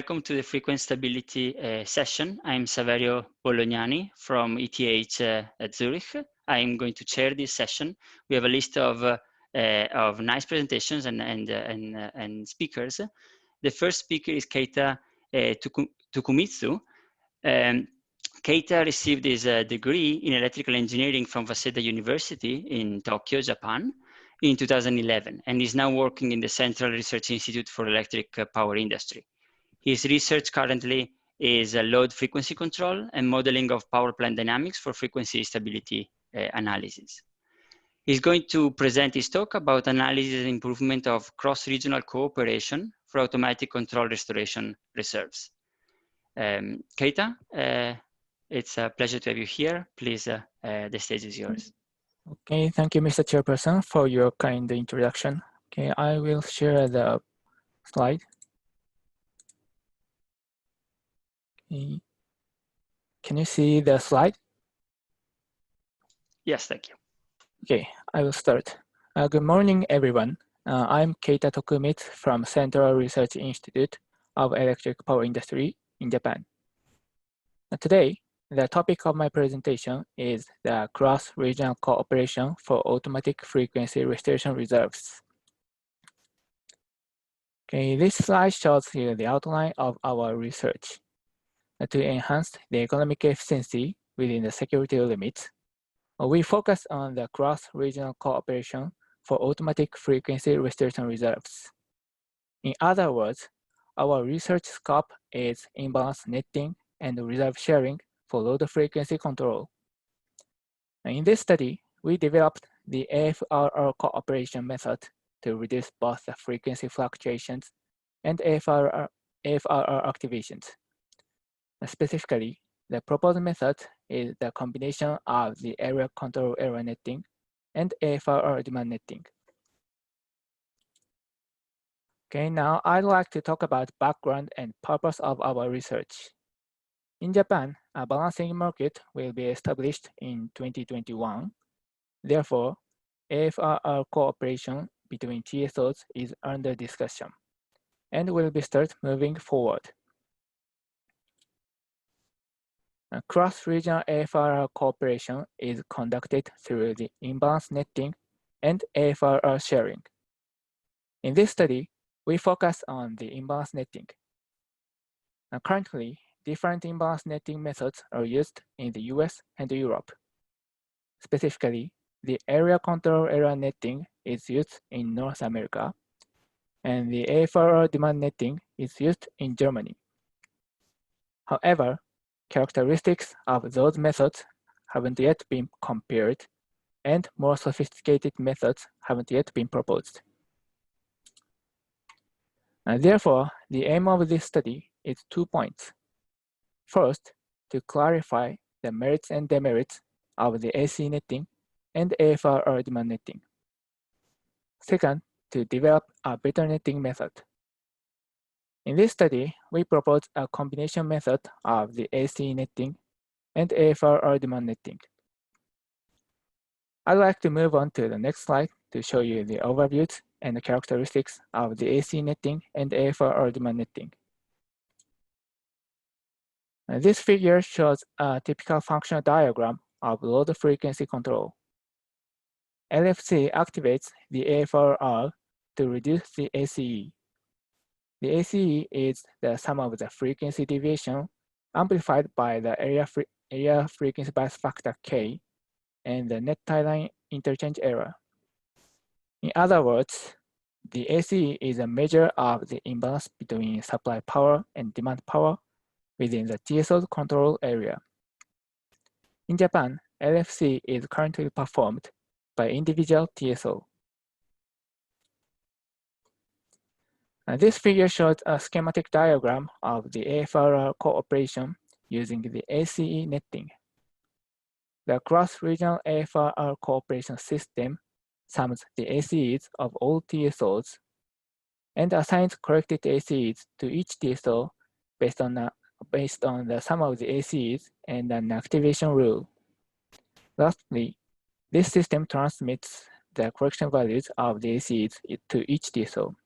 Welcome to the frequency stability session. I'm Saverio Bolognani from ETH at Zurich. I'm going to chair this session. We have a list of nice presentations and speakers. The first speaker is Keita Tokumitsu. Keita received his degree in electrical engineering from Waseda University in Tokyo, Japan in 2011, and is now working in the Central Research Institute for Electric Power Industry. His research currently is load frequency control and modeling of power plant dynamics for frequency stability analysis. He's going to present his talk about analysis and improvement of cross-regional cooperation for automatic control restoration reserves. Keita, it's a pleasure to have you here. Please, the stage is yours. Okay, thank you, Mr. Chairperson, for your kind introduction. Okay, I will share the slide. Okay. Can you see the slide? Yes, thank you. Okay, I will start. Good morning, everyone. I'm Keita Tokumitsu from Central Research Institute of Electric Power Industry in Japan. Today, the topic of my presentation is the cross-regional cooperation for automatic frequency restoration reserves. Okay, this slide shows you the outline of our research. To enhance the economic efficiency within the security limits, we focus on the cross-regional cooperation for automatic frequency restoration reserves. In other words, our research scope is imbalance netting and reserve sharing for load frequency control. In this study, we developed the AFFR cooperation method to reduce both the frequency fluctuations and AFFR activations. Specifically, the proposed method is the combination of the area control error netting and AFR demand netting. Okay, now I'd like to talk about background and purpose of our research. In Japan, a balancing market will be established in 2021. Therefore, AFFR cooperation between TSOs is under discussion and will be start moving forward. Cross-regional AFFR cooperation is conducted through the imbalance netting and AFFR sharing. In this study, we focus on the imbalance netting. Currently, different imbalance netting methods are used in the US and Europe. Specifically, the area control error netting is used in North America, and the AFFR demand netting is used in Germany. However, characteristics of those methods haven't yet been compared, and more sophisticated methods haven't yet been proposed. Therefore, the aim of this study is 2 points. First, to clarify the merits and demerits of the AC netting and AFFR demand netting. Second, to develop a better netting method. In this study, we propose a combination method of the AC netting and AFFR demand netting. I'd like to move on to the next slide to show you the overviews and the characteristics of the AC netting and AFFR demand netting. This figure shows a typical functional diagram of load frequency control. LFC activates the AFFR to reduce the ACE. The ACE is the sum of the frequency deviation amplified by the area frequency bias factor K and the net tie line interchange error. In other words, the ACE is a measure of the imbalance between supply power and demand power within the TSO control area. In Japan, LFC is currently performed by individual TSO. This figure shows a schematic diagram of the AFFR cooperation using the ACE netting. The cross-regional AFFR cooperation system sums the ACEs of all TSOs and assigns corrected ACEs to each TSO based on the sum of the ACEs and an activation rule. Lastly, this system transmits the correction values of the ACEs to each TSO.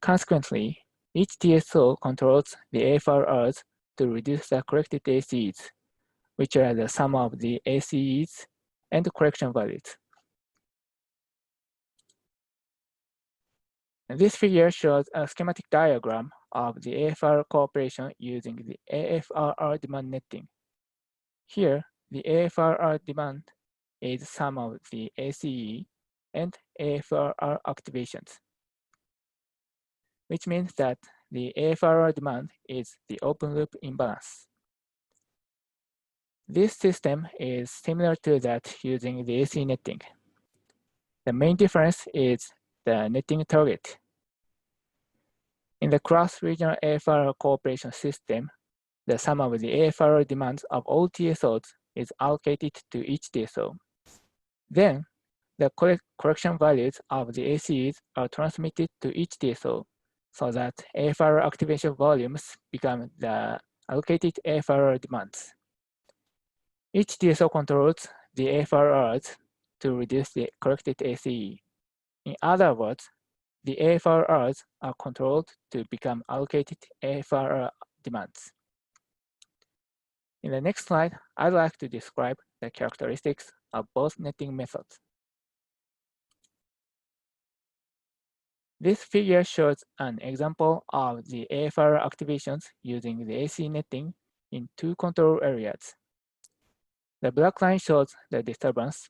Consequently, Each TSO controls the AFRRs to reduce the corrected ACEs, which are the sum of the ACEs and the correction values. And this figure shows a schematic diagram of the AFR cooperation using the AFRR demand netting. Here, the AFRR demand is sum of the ACE and AFRR activations, which means that the AFRR demand is the open loop imbalance. This system is similar to that using the AC netting. The main difference is the netting target. In the cross-regional AFR cooperation system, the sum of the AFR demands of all TSOs is allocated to each TSO. Then, the correction values of the ACEs are transmitted to each TSO so that AFR activation volumes become the allocated AFR demands. Each TSO controls the AFRRs to reduce the corrected ACE. In other words, the AFRRs are controlled to become allocated AFR demands. In the next slide, I'd like to describe the characteristics of both netting methods. This figure shows an example of the AFR activations using the AC netting in two control areas. The black line shows the disturbance.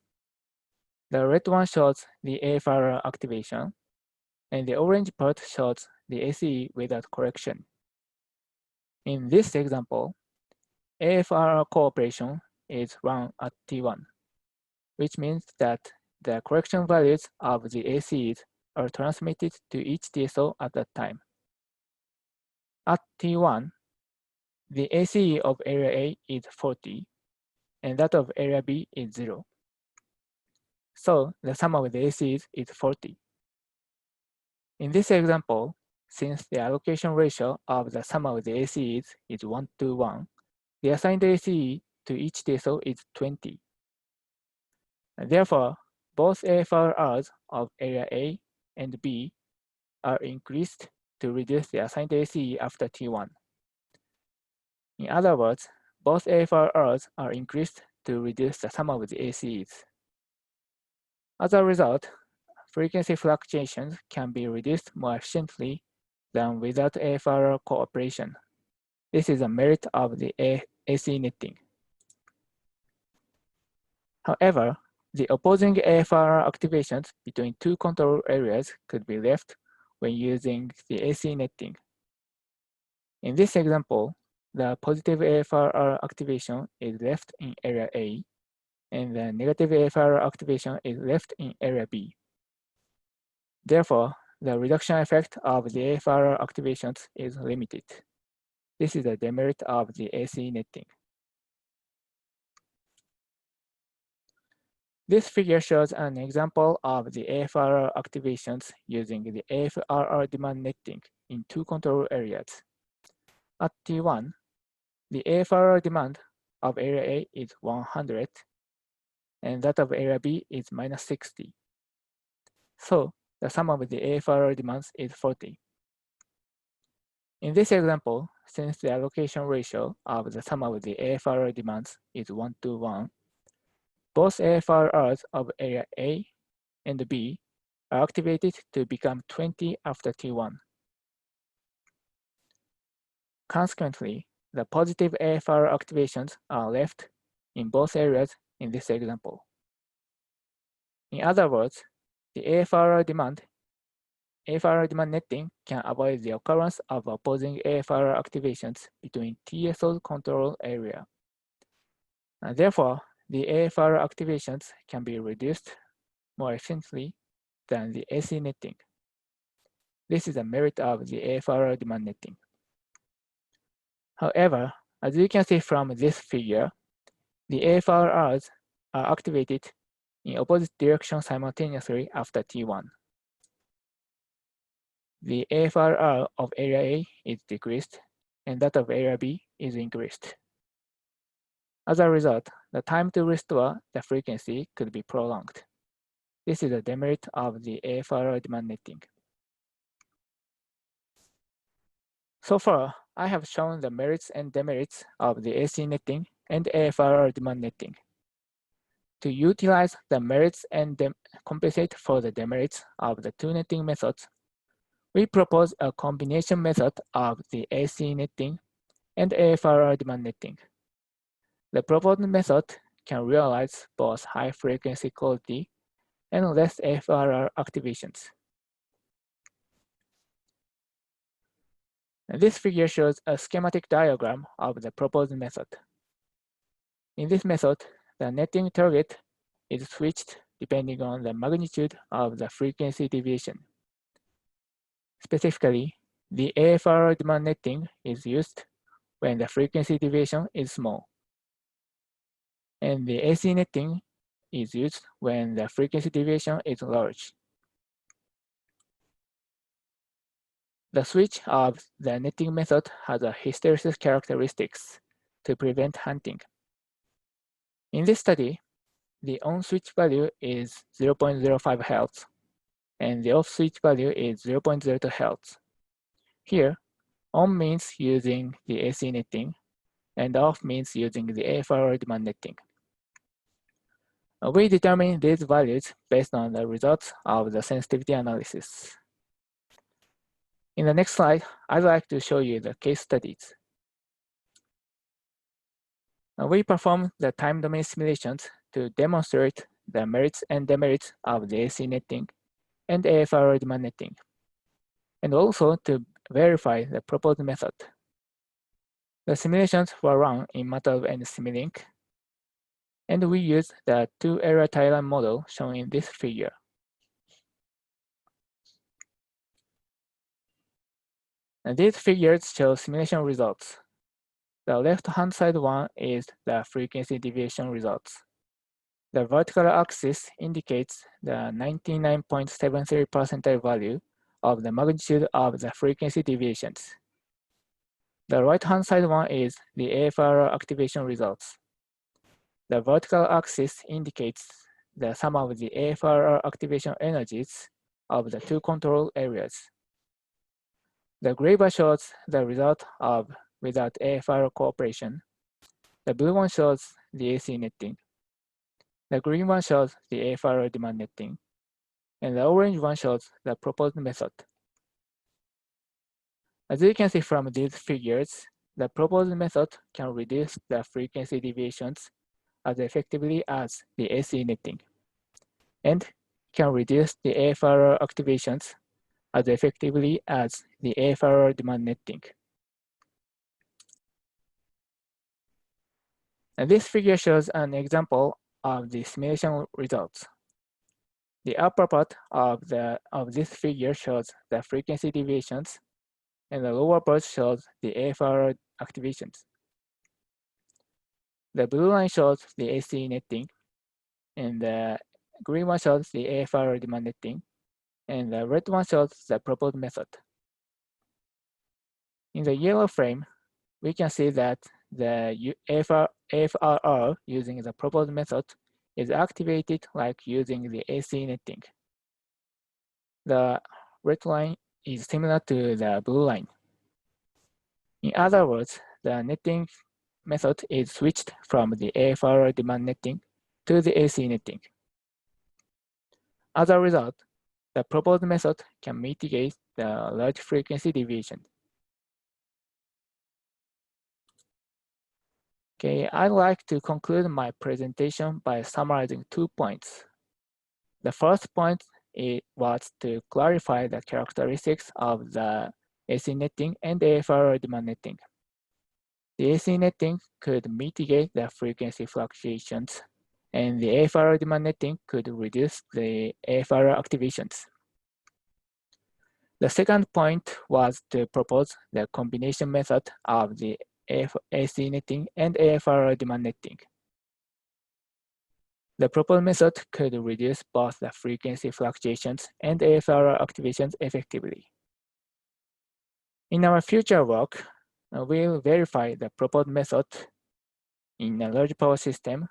The red one shows the AFR activation, and the orange part shows the ACE without correction. In this example, AFR cooperation is run at T1, which means that the correction values of the ACEs are transmitted to each TSO at that time. At T1, the ACE of area A is 40, and that of area B is 0. So the sum of the ACEs is 40. In this example, since the allocation ratio of the sum of the ACEs is 1:1, the assigned ACE to each TSO is 20. And therefore, both AFRRs of area A and B are increased to reduce the assigned ACE after T1. In other words, both AFRRs are increased to reduce the sum of the ACEs. As a result, frequency fluctuations can be reduced more efficiently than without AFR cooperation. This is a merit of the AC netting. However, the opposing AFR activations between two control areas could be left when using the AC netting. In this example, the positive AFR activation is left in area A, and the negative AFR activation is left in area B. Therefore, the reduction effect of the AFR activations is limited. This is a demerit of the AC netting. This figure shows an example of the AFR activations using the AFRR demand netting in two control areas. At T1, the AFRR demand of area A is 100, and that of area B is -60. So the sum of the AFRR demands is 40. In this example, since the allocation ratio of the sum of the AFRR demands is 1:1, both AFRRs of area A and B are activated to become 20 after T1. Consequently, the positive AFR activations are left in both areas in this example. In other words, the AFR demand netting can avoid the occurrence of opposing AFR activations between TSO control area. And therefore, the AFR activations can be reduced more efficiently than the AC netting. This is a merit of the AFR demand netting. However, as you can see from this figure, the AFRRs are activated in opposite direction simultaneously after T1. The AFRR of area A is decreased, and that of area B is increased. As a result, the time to restore the frequency could be prolonged. This is a demerit of the AFR demand netting. So far, I have shown the merits and demerits of the AC netting and AFR demand netting. To utilize the merits and compensate for the demerits of the two netting methods, we propose a combination method of the AC netting and AFR demand netting. The proposed method can realize both high frequency quality and less AFFR activations. And this figure shows a schematic diagram of the proposed method. In this method, the netting target is switched depending on the magnitude of the frequency deviation. Specifically, the AFR demand netting is used when the frequency deviation is small, and the AC netting is used when the frequency deviation is large. The switch of the netting method has a hysteresis characteristics to prevent hunting. In this study, the on-switch value is 0.05 Hz, and the off-switch value is 0.02 Hz. Here, on means using the AC netting, and off means using the AFR demand netting. We determine these values based on the results of the sensitivity analysis. In the next slide, I'd like to show you the case studies. We perform the time domain simulations to demonstrate the merits and demerits of the AC netting and AFR demand netting, and also to verify the proposed method. The simulations were run in MATLAB and Simulink, and we used the two-area Thailand model shown in this figure. And these figures show simulation results. The left-hand side one is the frequency deviation results. The vertical axis indicates the 99.73 percentile value of the magnitude of the frequency deviations. The right-hand side one is the AFR activation results. The vertical axis indicates the sum of the AFR activation energies of the two control areas. The gray bar shows the result of without AFR cooperation. The blue one shows the AC netting. The green one shows the AFR demand netting. And the orange one shows the proposed method. As you can see from these figures, the proposed method can reduce the frequency deviations as effectively as the AC netting, and can reduce the AFR activations as effectively as the AFR demand netting. And this figure shows an example of the simulation results. The upper part of this figure shows the frequency deviations, and the lower part shows the AFR activations. The blue line shows the AC netting, and the green one shows the AFR demand netting, and the red one shows the proposed method. In the yellow frame, we can see that the AFRR using the proposed method is activated like using the AC netting. The red line is similar to the blue line. In other words, the netting method is switched from the AFR demand netting to the AC netting. As a result, the proposed method can mitigate the large frequency deviation. Okay, I'd like to conclude my presentation by summarizing 2 points. The first point was to clarify the characteristics of the AC netting and AFR demand netting. The AC netting could mitigate the frequency fluctuations, and the AFR demand netting could reduce the AFR activations. The second point was to propose the combination method of the AC netting and AFR demand netting. The proposed method could reduce both the frequency fluctuations and AFR activations effectively. In our future work, we'll verify the proposed method in a large power system,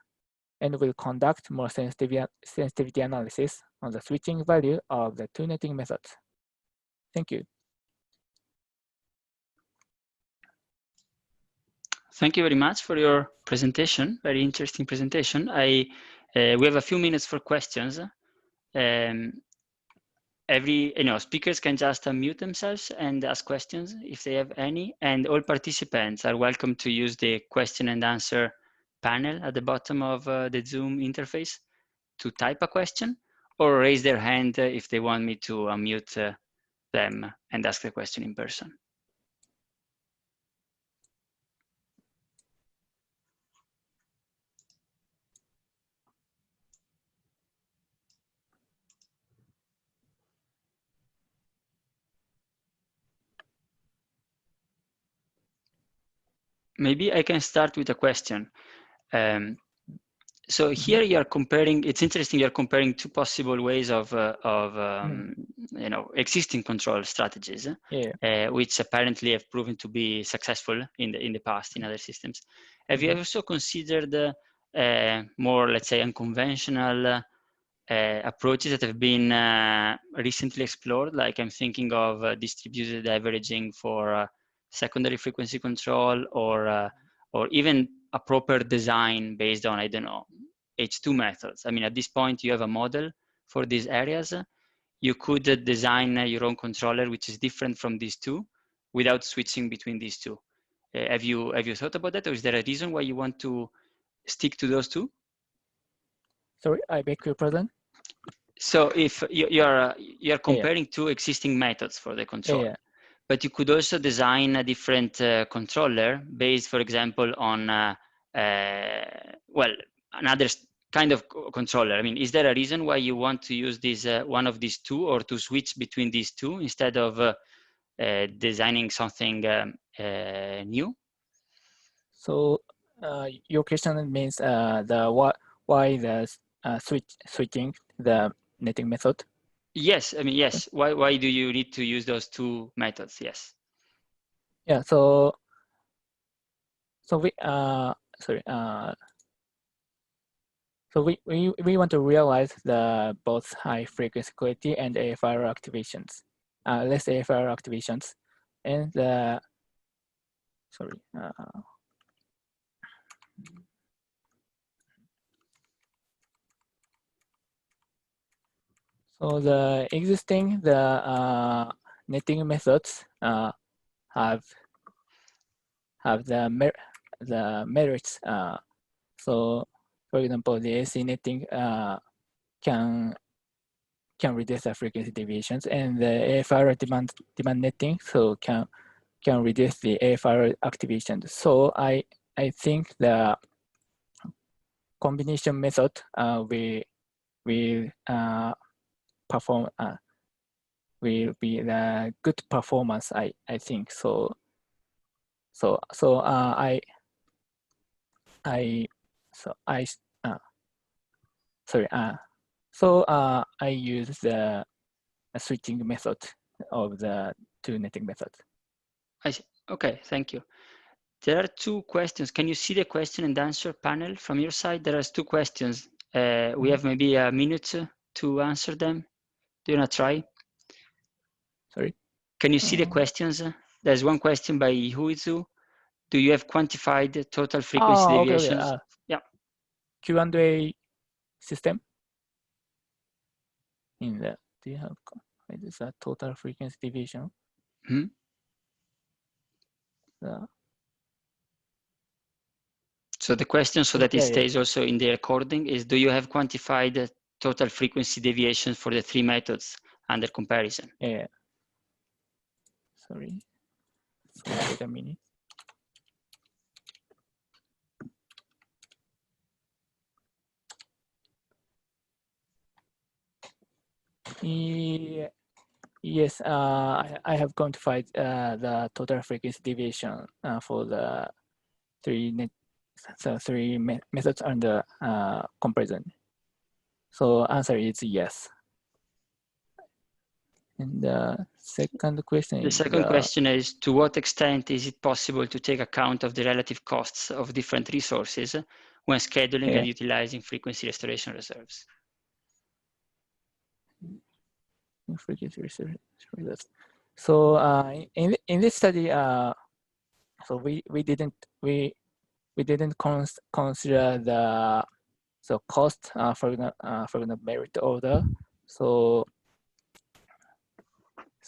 and we'll conduct more sensitivity analysis on the switching value of the two netting methods. Thank you. Thank you very much for your presentation. Very interesting presentation. We have a few minutes for questions. Speakers can just unmute themselves and ask questions if they have any, and all participants are welcome to use the question and answer panel at the bottom of the Zoom interface to type a question or raise their hand if they want me to unmute them and ask the question in person. Maybe I can start with a question. So here you are comparing, it's interesting, you're comparing two possible ways of existing control strategies, which apparently have proven to be successful in the past in other systems. Have you also considered more, let's say, unconventional approaches that have been recently explored? Like I'm thinking of distributed averaging for secondary frequency control, or even a proper design based on, I don't know, H2 methods. I mean, at this point, you have a model for these areas. You could design your own controller, which is different from these two, without switching between these two. Have you thought about that, or is there a reason why you want to stick to those two? Sorry, I beg your pardon. So if you're comparing two existing methods for the control, but you could also design a different controller based, for example, on another kind of controller. I mean, is there a reason why you want to use this one of these two, or to switch between these two instead of designing something new? So your question means why the switching the netting method? Yes, I mean, yes. Why do you need to use those two methods? Yes. Yeah. So we So we want to realize the both high frequency quality and AFR activations, less AFR activations, and the so the existing netting methods have the merits. So for example, the AC netting can reduce the frequency deviations, and the AFR demand netting can reduce the AFR activation. So I think the combination method will perform will be the good performance. I think so. I use the switching method of the two netting methods. I see. Okay, thank you. There are two questions. Can you see the question and answer panel from your side? There are two questions. We have maybe a minute to answer them. Do you want to try? Sorry? Can you see the questions? There's one question by Huizu. Do you have quantified total frequency deviations? Okay. Yeah. Q&A system? In the, do you have the total frequency deviation? So the question, so that it stays also in the recording, is: do you have quantified total frequency deviation for the three methods under comparison? Yeah. Sorry. Wait a minute. Yes, I have quantified the total frequency deviation for the three methods under comparison. So answer is yes. And the second question is... The second question is, to what extent is it possible to take account of the relative costs of different resources when scheduling and utilizing frequency restoration reserves? Frequency restoration reserves. So in this study, so we we didn't consider the cost for the merit order. So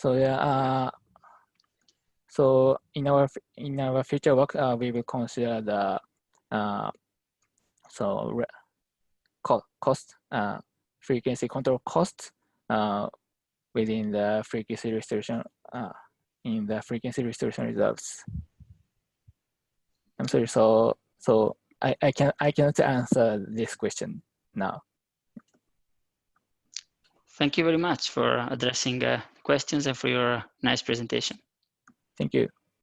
yeah. So in our future work, we will consider the cost frequency control costs within the frequency restriction in the frequency restriction results. I'm sorry. So I cannot answer this question now. Thank you very much for addressing questions and for your nice presentation. Thank you.